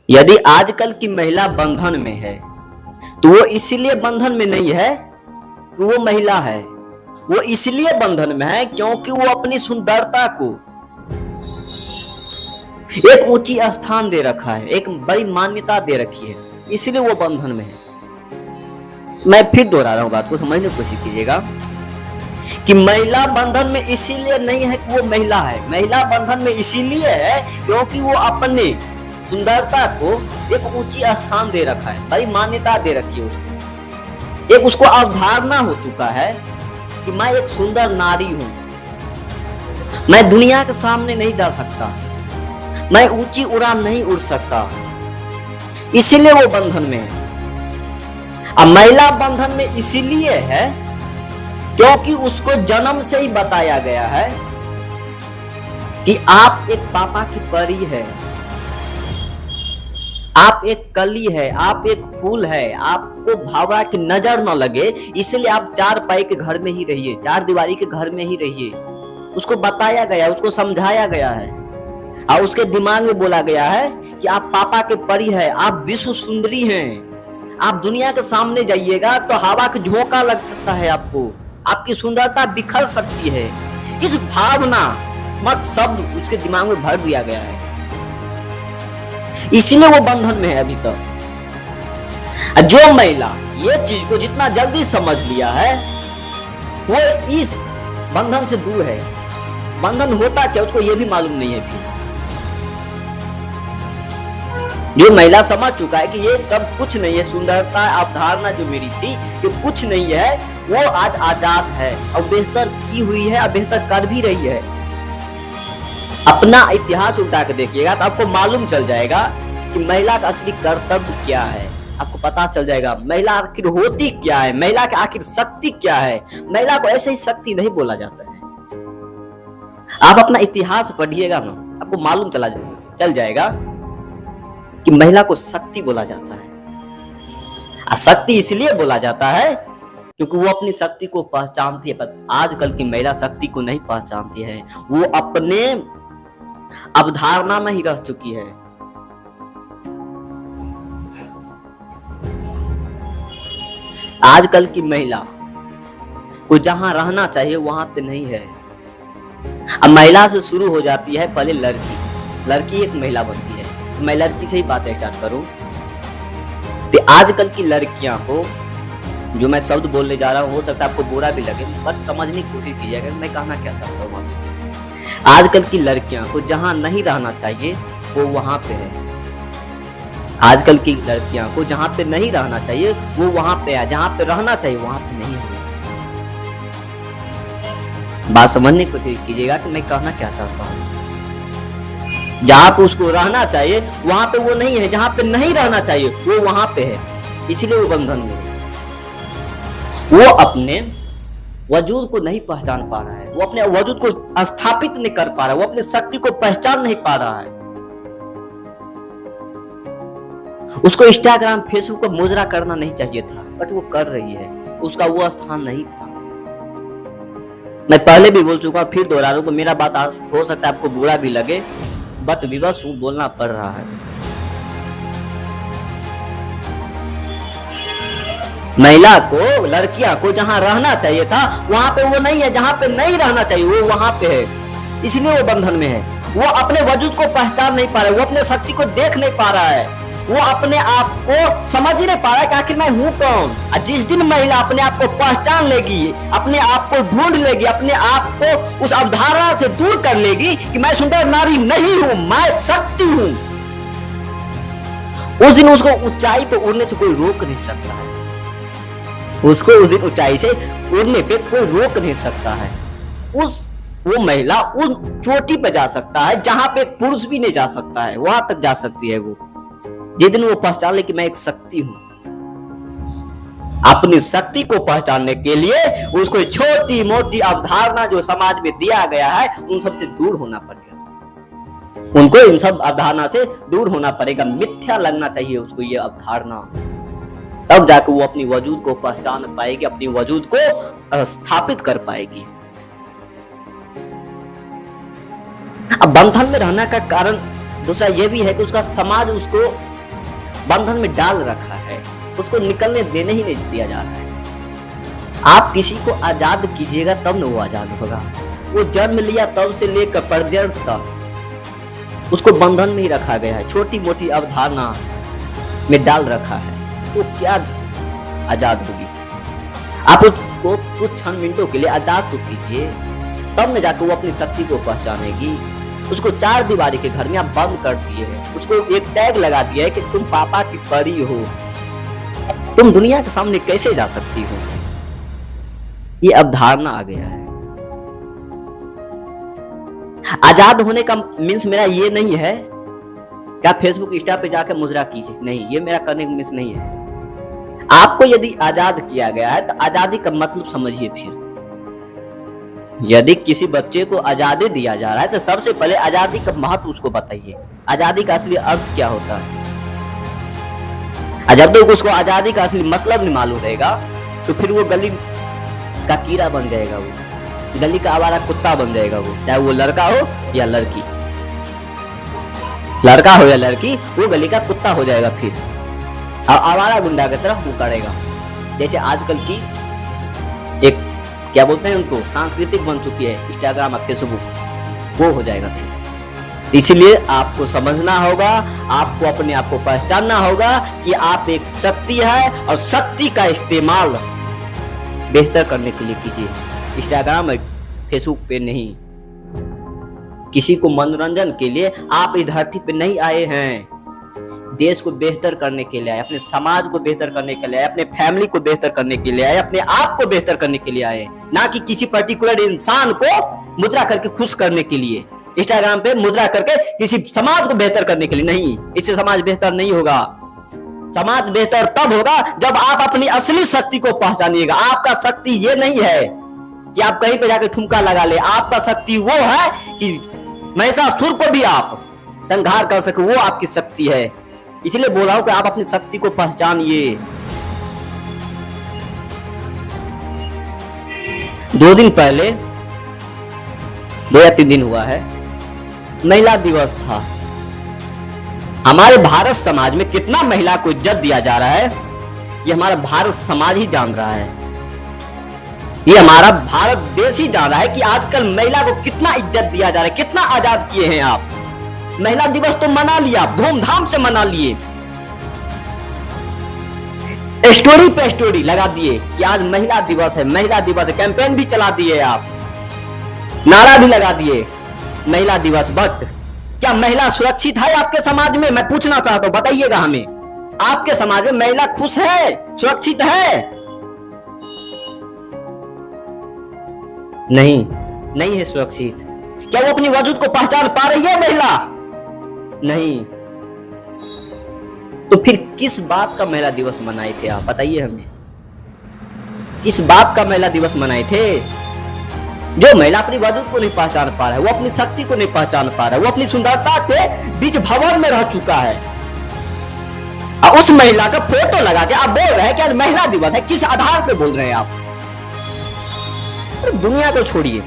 यदि आजकल की महिला बंधन में है तो वो इसलिए बंधन में नहीं है कि वो महिला है। वो इसलिए बंधन में है क्योंकि वो अपनी सुंदरता को एक ऊंची स्थान दे रखा है, एक बड़ी मान्यता दे रखी है, इसलिए वो बंधन में है। मैं फिर दोहरा रहा हूं, बात को समझने की कोशिश कीजिएगा कि महिला बंधन में इसीलिए नहीं है कि वो महिला है। महिला बंधन में इसीलिए है क्योंकि वो अपने सुंदरता को एक ऊंची स्थान दे रखा है, बड़ी मान्यता दे रखी है उसको। एक उसको अवधारणा हो चुका है कि मैं एक सुंदर नारी हूं, मैं दुनिया के सामने नहीं जा सकता, मैं ऊंची उड़ान नहीं उड़ सकता, इसीलिए वो बंधन में है। अब महिला बंधन में इसीलिए है क्योंकि उसको जन्म से ही बताया गया है कि आप एक पापा की परी है, आप एक कली है, आप एक फूल है, आपको भावरा की नजर न लगे इसलिए आप चार पाई के घर में ही रहिए, चार दीवारी के घर में ही रहिए। उसको बताया गया, उसको समझाया गया है और उसके दिमाग में बोला गया है कि आप पापा के परी है, आप विश्व सुंदरी हैं, आप दुनिया के सामने जाइएगा तो हवा का झोंका लग सकता है, आपकी सुंदरता बिखर सकती है। इस भावना मत शब्द उसके दिमाग में भर दिया गया है, इसीलिए वो बंधन में है अभी तक। जो महिला ये चीज को जितना जल्दी समझ लिया है वो इस बंधन से दूर है। बंधन होता क्या उसको ये भी मालूम नहीं है। फिर जो महिला समझ चुका है कि ये सब कुछ नहीं है, सुंदरता अवधारणा जो मेरी थी ये कुछ नहीं है, वो आज आजाद है और बेहतर की हुई है और बेहतर कर भी रही है। अपना इतिहास उल्टा के देखिएगा तो आपको मालूम चल जाएगा कि महिला का असली कर्तव्य क्या है। आपको पता चल जाएगा महिला आखिर होती क्या है, महिला की आखिर शक्ति क्या है। महिला को ऐसे ही शक्ति नहीं बोला जाता है। आप अपना इतिहास पढ़िएगा ना, आपको मालूम चल जाएगा कि महिला को शक्ति बोला जाता है। शक्ति इसलिए बोला जाता है क्योंकि वो अपनी शक्ति को पहचानती है। पर आजकल की महिला शक्ति को नहीं पहचानती है, वो अपने अवधारणा में ही रह चुकी है। आजकल की महिला को जहां रहना चाहिए वहां पे नहीं है। अब महिला से शुरू हो जाती है पहले लड़की एक महिला बनती है। तो मैं लड़की से ही बात स्टार्ट करूं तो आजकल की लड़कियां को, जो मैं शब्द बोलने जा रहा हूं हो सकता है आपको बुरा भी लगे, बट समझने की कोशिश कीजिएगा मैं कहना क्या चाहता हूं। आजकल की लड़कियां को जहां नहीं रहना चाहिए वो वहां पे है। आजकल की लड़कियां को जहां पे नहीं रहना चाहिए वो वहां पे है, जहां पे रहना चाहिए वहां पे नहीं है। बात समझने की कोशिश कीजिएगा कि मैं कहना क्या चाहता हूं। जहां पे उसको रहना चाहिए वहां पे वो नहीं है, जहां पे नहीं रहना चाहिए वो वहां पे है, इसलिए वो बंधन में है। वो अपने वजूद को नहीं पहचान पा रहा है, वो अपने वजूद को स्थापित नहीं कर पा रहा है, वो अपनी शक्ति को पहचान नहीं पा रहा है। उसको इंस्टाग्राम फेसबुक पर मुजरा करना नहीं चाहिए था बट वो कर रही है, उसका वो स्थान नहीं था। मैं पहले भी बोल चुका हूं, फिर दोहरा रहा हूं, तो मेरा बात हो सकता है आपको बुरा भी लगे बट विवश बोलना पड़ रहा है। महिला को, लड़कियां को जहां रहना चाहिए था वहां पे वो नहीं है, जहां पे नहीं रहना चाहिए वो वहां पे है, इसलिए वो बंधन में है। वो अपने वजूद को पहचान नहीं पा रहा है, वो अपने शक्ति को देख नहीं पा रहा है, वो अपने आप को समझ ही नहीं पा रहा है कि आखिर मैं हूं कौन। और जिस दिन महिला अपने आप को पहचान लेगी, अपने आप को ढूंढ लेगी, अपने आप को उस अवधारणा से दूर कर लेगी कि मैं सुंदर नारी नहीं हूं, मैं शक्ति हूं, उस दिन उसको ऊंचाई पे उड़ने से कोई रोक नहीं सकता है। उसको उस दिन ऊंचाई से उड़ने पे कोई रोक नहीं सकता है। वो महिला उस चोटी पे जा सकता है जहां पे एक पुरुष भी नहीं जा सकता है, वहां तक जा सकती है वो, जिस दिन वो पहचान ले कि मैं एक शक्ति हूं। अपनी शक्ति को पहचानने के लिए उसको छोटी मोटी अवधारणा जो समाज में दिया गया है उन सबसे दूर होना पड़ेगा, उनको इन सब अवधारणा से दूर होना पड़ेगा। मिथ्या लगना चाहिए उसको ये अवधारणा, तब जाकर वो अपनी वजूद को पहचान पाएगी, अपनी वजूद को स्थापित कर पाएगी। अब बंधन में रहने का कारण दूसरा ये भी है कि उसका समाज उसको बंधन में डाल रखा है, उसको निकलने देने ही नहीं दिया जा रहा है। आप किसी को आजाद कीजिएगा तब न वो आजाद होगा। वो जन्म लिया तब से लेकर पर्यंत तक उसको बंधन में ही रखा गया है, छोटी मोटी अवधारणा में डाल रखा है, तो क्या आजाद होगी। आप उसको कुछ क्षण मिनटों के लिए आजाद तो कीजिए, तब न जाकर वो अपनी शक्ति को पहचानेगी। उसको चार दीवारी के घर में आप बंद कर दिए हैं, उसको एक टैग लगा दिया है कि तुम पापा की परी हो, तुम दुनिया के सामने कैसे जा सकती हो। ये अवधारणा आ गया है। आजाद होने का मीन्स मेरा ये नहीं है कि आप फेसबुक इंस्टा पे जाकर मुजरा कीजिए, नहीं, ये मेरा करने का मीन्स नहीं है। आपको यदि आजाद किया गया है तो आजादी का मतलब समझिए। फिर यदि किसी बच्चे को आजादी दिया जा रहा है तो सबसे पहले आजादी का महत्व उसको बताइए, आजादी का असली अर्थ क्या होता है। जब तक उसको आजादी का असली मतलब नहीं मालूम रहेगा तो फिर वो गली का कीड़ा बन जाएगा, वो गली का आवारा कुत्ता बन जाएगा। वो चाहे वो लड़का हो या लड़की, लड़का हो या लड़की, वो गली का कुत्ता हो जाएगा। फिर आवारा गुंडा की तरफ वो करेगा। जैसे आजकल की एक क्या बोलते हैं उनको, सांस्कृतिक बन चुकी है इंस्टाग्राम और फेसबुक, वो हो जाएगा फिर। इसलिए आपको समझना होगा, आपको अपने आप को पहचानना होगा कि आप एक शक्ति है और शक्ति का इस्तेमाल बेहतर करने के लिए कीजिए। इंस्टाग्राम और फेसबुक पे नहीं। किसी को मनोरंजन के लिए आप इस धरती पे नहीं आए हैं, देश को बेहतर करने के लिए आए, अपने समाज को बेहतर करने के लिए आए, अपने फैमिली को बेहतर करने के लिए आए, अपने आप को बेहतर करने के लिए आए, ना कि किसी पर्टिकुलर इंसान को मुद्रा करके खुश करने के लिए। इंस्टाग्राम पे मुद्रा करके किसी समाज को बेहतर करने के लिए नहीं, इससे समाज बेहतर नहीं होगा। समाज बेहतर तब होगा जब आप अपनी असली शक्ति को पहचानिएगा। आपका शक्ति ये नहीं है कि आप कहीं पे जाकर ठुमका लगा ले, आपका शक्ति वो है कि महिषासुर को भी आप संहार कर सके, वो आपकी शक्ति है। इसलिए बोल रहा हूं कि आप अपनी शक्ति को पहचानिए। 2 दिन पहले, 2 या 3 दिन हुआ है, महिला दिवस था। हमारे भारत समाज में कितना महिला को इज्जत दिया जा रहा है, ये हमारा भारत समाज ही जान रहा है, ये हमारा भारत देश ही जान रहा है कि आजकल महिला को कितना इज्जत दिया जा रहा है, कितना आजाद किए हैं आप। महिला दिवस तो मना लिया, धूमधाम से मना लिए, स्टोरी पे स्टोरी लगा दिए कि आज महिला दिवस है, महिला दिवस है, कैंपेन भी चला दिए आप, नारा भी लगा दिए महिला दिवस। बट क्या महिला सुरक्षित है आपके समाज में? मैं पूछना चाहता हूं, बताइएगा हमें, आपके समाज में महिला खुश है, सुरक्षित है? नहीं, नहीं है सुरक्षित। क्या वो अपनी वजूद को पहचान पा रही है महिला? नहीं। तो फिर किस बात का महिला दिवस मनाए थे आप, बताइए हमें, किस बात का महिला दिवस मनाए थे? जो महिला अपनी वजूद को नहीं पहचान पा रहा है, वो अपनी शक्ति को नहीं पहचान पा रहा है, वो अपनी सुंदरता के बीच भवन में रह चुका है, और उस महिला का फोटो लगा के आप बोल रहे हैं कि आज महिला दिवस है। किस आधार पे बोल रहे हैं आप? दुनिया को छोड़िए,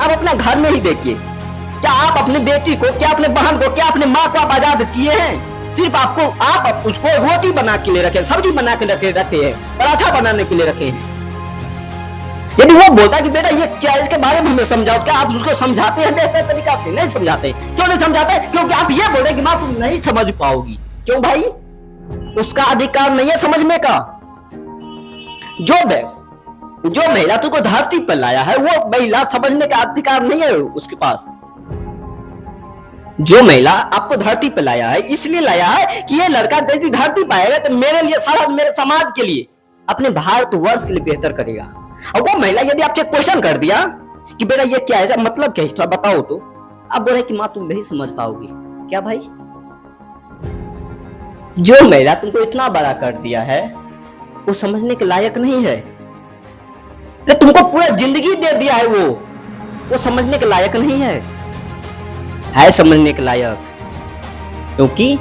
आप अपना घर में ही देखिए। क्या आप अपनी बेटी को, क्या अपने बहन को, क्या अपने माँ को आप आजाद किए हैं? सिर्फ आपको, आप उसको रोटी बना के लिए रखे, सब्जी बना के रखे हैं, पराठा बनाने के लिए रखे हैं। यदि वो बोलता है कि बेटा ये क्या है, इसके बारे में हमें समझाओ, क्या आप उसको समझाते हैं बेहतर तरीका से? नहीं समझाते। क्यों नहीं समझाते? क्योंकि आप ये बोल रहे कि माँ तुम नहीं समझ पाओगी। क्यों भाई? उसका अधिकार नहीं है समझने का। जो महिला तुमको धरती पर लाया है, वो महिला समझने का अधिकार नहीं है उसके पास। जो महिला आपको धरती पर लाया है, इसलिए लाया है कि ये लड़का यदि धरती पर आएगा तो मेरे लिए, सारा मेरे समाज के लिए, अपने भारत वर्ष के लिए बेहतर करेगा। और वो महिला यदि आपसे क्वेश्चन कर दिया कि बेटा ये क्या है, मतलब क्या है, थोड़ा बताओ, तो आप बोल रहे कि माँ तुम नहीं समझ पाओगी। क्या भाई? जो महिला तुमको इतना बड़ा कर दिया है, वो समझने के लायक नहीं है। तुमको पूरा जिंदगी दे दिया है, वो समझने के लायक नहीं है समझने के लायक, क्योंकि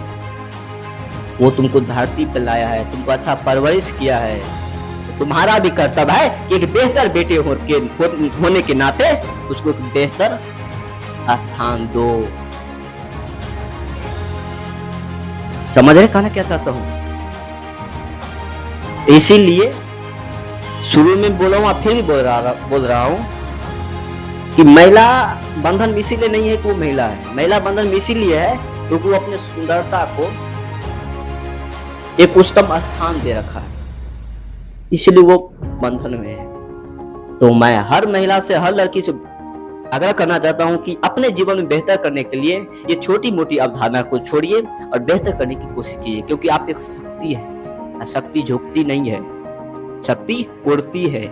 वो तुमको धरती पे लाया है, तुमको अच्छा परवरिश किया है। तो तुम्हारा भी कर्तव्य है कि एक बेहतर बेटे होने के नाते उसको एक बेहतर स्थान दो। समझ रहे कहना क्या चाहता हूं? इसीलिए शुरू में बोला हूं, फिर भी बोल रहा हूं कि महिला बंधन इसीलिए नहीं है कि वो महिला है। महिला बंधन इसीलिए है क्योंकि वो अपने सुंदरता को एक उच्चतम स्थान दे रखा है, इसलिए वो बंधन में है। तो मैं हर महिला से, हर लड़की से आग्रह करना चाहता हूं कि अपने जीवन में बेहतर करने के लिए ये छोटी मोटी अवधारणा को छोड़िए और बेहतर करने की कोशिश कीजिए, क्योंकि आप एक शक्ति है। शक्ति झुकती नहीं है, शक्ति उड़ती है।